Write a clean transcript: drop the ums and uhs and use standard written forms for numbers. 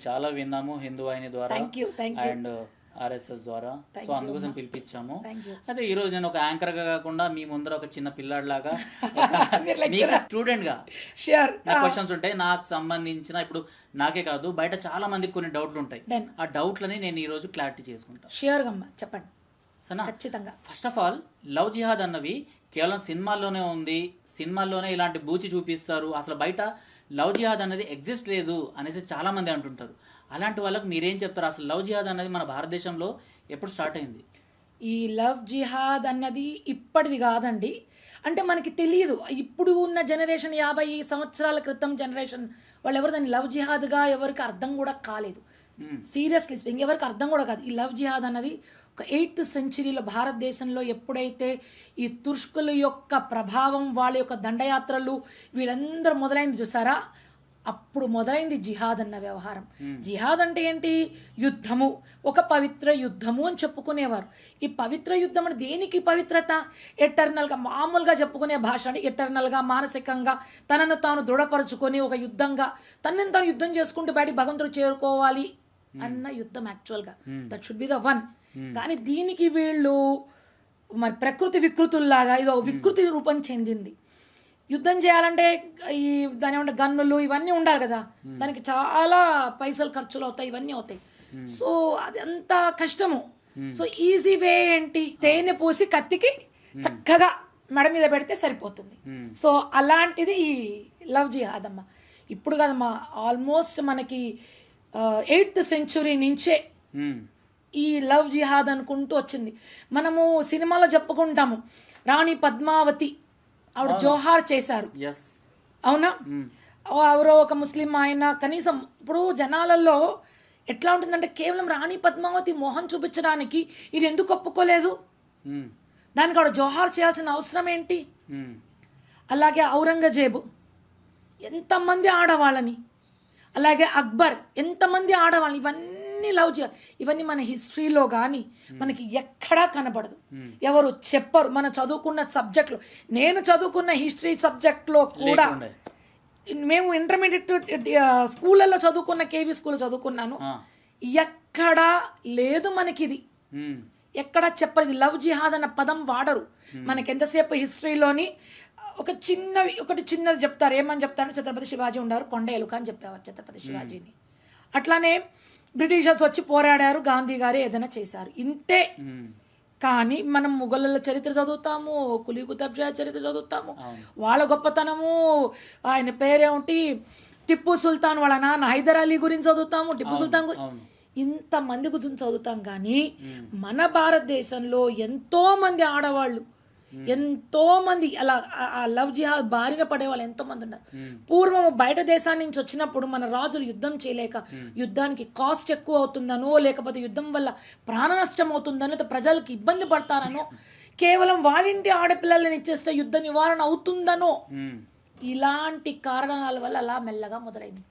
చాలా విన్నాము హిందూ వాహిని ద్వారా థ్యాంక్ అండ్ ఆర్ఎస్ఎస్ ద్వారా. సో అందుకోసం పిలిపించాము. you. అయితే ఈ రోజు నేను ఒక యాంకర్ గా కాకుండా మీ ముందర ఒక చిన్న పిల్లాడిలాగా స్టూడెంట్ గా నా క్వశ్చన్స్ ఉంటాయి. నాకు సంబంధించిన ఇప్పుడు నాకే కాదు బయట చాలా మందికి కొన్ని డౌట్లు ఉంటాయి. ఆ డౌట్లని నేను ఈ రోజు క్లారిటీ చేసుకుంటాను. షూర్ గా చెప్పండి. సరేనా? ఖచ్చితంగా. ఫస్ట్ ఆఫ్ ఆల్ లవ్ జిహాద్ అన్నవి కేవలం సినిమాల్లోనే ఉంది, సినిమాల్లోనే ఇలాంటి బూచి చూపిస్తారు, అసలు బయట లవ్ జిహాద్ అనేది ఎగ్జిస్ట్ లేదు అనేసి చాలా మంది అంటుంటారు. అలాంటి వాళ్ళకి మీరేం చెప్తారు? అసలు లవ్ జిహాద్ అనేది మన భారతదేశంలో ఎప్పుడు స్టార్ట్ అయింది? ఈ లవ్ జిహాద్ అన్నది ఇప్పటిది కాదండి. అంటే మనకి తెలియదు. ఇప్పుడు ఉన్న జనరేషన్ 50 సంవత్సరాల క్రితం జనరేషన్ వాళ్ళు ఎవరు దాన్ని లవ్ జిహాద్గా ఎవరికి అర్థం కూడా కాలేదు. సీరియస్లీ స్పీకింగ్ ఎవరికి అర్థం కూడా కాదు. ఈ లవ్ జిహాద్ అన్నది ఒక 8th సెంచరీలో భారతదేశంలో ఎప్పుడైతే ఈ తుర్ష్కుల యొక్క ప్రభావం, వాళ్ళ యొక్క దండయాత్రలు వీళ్ళందరూ మొదలైంది చూసారా, అప్పుడు మొదలైంది జిహాద్ అన్న వ్యవహారం. జిహాద్ అంటే ఏంటి? యుద్ధము, ఒక పవిత్ర యుద్ధము అని చెప్పుకునేవారు. ఈ పవిత్ర యుద్ధం అంటే దేనికి పవిత్రత? ఎటర్నల్గా మామూలుగా చెప్పుకునే భాష అంటే ఎటర్నల్గా మానసికంగా తనను తాను దృఢపరుచుకొని ఒక యుద్ధంగా తనని తాను యుద్ధం చేసుకుంటూ బయటికి భగవంతుడు చేరుకోవాలి అన్న యుద్ధం యాక్చువల్గా. That should be the one. కానీ దీనికి వీళ్ళు మరి ప్రకృతి వికృతుల్లాగా ఇది ఒక వికృతి రూపం చెందింది. యుద్ధం చేయాలంటే ఈ దాని ఏమంటే గన్నులు ఇవన్నీ ఉండాలి కదా, దానికి చాలా పైసలు ఖర్చులు అవుతాయి, ఇవన్నీ అవుతాయి. సో అది అంత కష్టము. సో ఈజీ వే ఏంటి? తేనె పోసి కత్తికి చక్కగా మెడ మీద పెడితే సరిపోతుంది. సో అలాంటిది ఈ లవ్ జిహాద్ అమ్మ. ఇప్పుడు కదమ్మా, ఆల్మోస్ట్ మనకి 8th సెంచురీ నుంచే ఈ లవ్ జిహాద్ అనుకుంటూ వచ్చింది. మనము సినిమాలో చెప్పుకుంటాము, రాణి పద్మావతి ఆవిడ జోహార్ చేశారు, అవునా? ఎవరో ఒక ముస్లిం ఆయన. కనీసం ఇప్పుడు జనాలలో ఎట్లా ఉంటుందంటే కేవలం రాణి పద్మావతి మోహన్ చూపించడానికి ఇది ఎందుకు ఒప్పుకోలేదు, దానికి ఆవిడ జోహార్ చేయాల్సిన అవసరం ఏంటి? అలాగే ఔరంగజేబు ఎంతమంది ఆడవాళ్ళని, అలాగే అక్బర్ ఎంతమంది ఆడవాళ్ళని, ఇవన్నీ లవ్ జిహాద్. ఇవన్నీ మన హిస్టరీలో కానీ మనకి ఎక్కడా కనబడదు, ఎవరు చెప్పరు. మనం చదువుకున్న సబ్జెక్ట్లో, నేను చదువుకున్న హిస్టరీ సబ్జెక్ట్లో కూడా, మేము ఇంటర్మీడియట్ స్కూళ్ళల్లో చదువుకున్న కేవీ స్కూల్ చదువుకున్నాను, ఎక్కడా లేదు మనకిది. ఎక్కడా చెప్పరు. లవ్ జిహాద్ అన్న పదం వాడరు. మనకి ఎంతసేపు హిస్టరీలోని ఒకటి చిన్నది చెప్తారు. ఏమని చెప్తారంటే ఛత్రపతి శివాజీ ఉండారు, కొండ ఎలుక అని చెప్పేవారు ఛత్రపతి శివాజీని. అట్లానే బ్రిటిషర్స్ వచ్చి పోరాడారు, గాంధీ గారు ఏదైనా చేశారు, ఇంతే. కానీ మనం ముఘలుల చరిత్ర చదువుతాము, కులీ కుతుబ్ షా చరిత్ర చదువుతాము, వాళ్ళ గొప్పతనము, ఆయన పేరేమిటి, టిప్పు సుల్తాన్ వాళ్ళ నాన్న హైదర్ అలీ గురించి చదువుతాము, టిప్పు సుల్తాన్ ఇంతమంది గురించి చదువుతాం. కానీ మన భారతదేశంలో ఎంతో మంది ఆడవాళ్ళు, ఎంతో మంది అలా ఆ లవ్ జిహాద్ బారిన పడే వాళ్ళు ఎంతో మంది ఉన్నారు. పూర్వం బయట దేశాన్ని నుంచి వచ్చినప్పుడు మన రాజులు యుద్ధం చేయలేక, యుద్ధానికి కాస్ట్ ఎక్కువ అవుతుందనో, లేకపోతే యుద్ధం వల్ల ప్రాణ నష్టం అవుతుందనో, ప్రజలకు ఇబ్బంది పడతారనో, కేవలం వాళ్ళింటి ఆడపిల్లల్ని ఇచ్చేస్తే యుద్ధ నివారణ అవుతుందనో, ఇలాంటి కారణాల వల్ల అలా మెల్లగా మొదలైంది.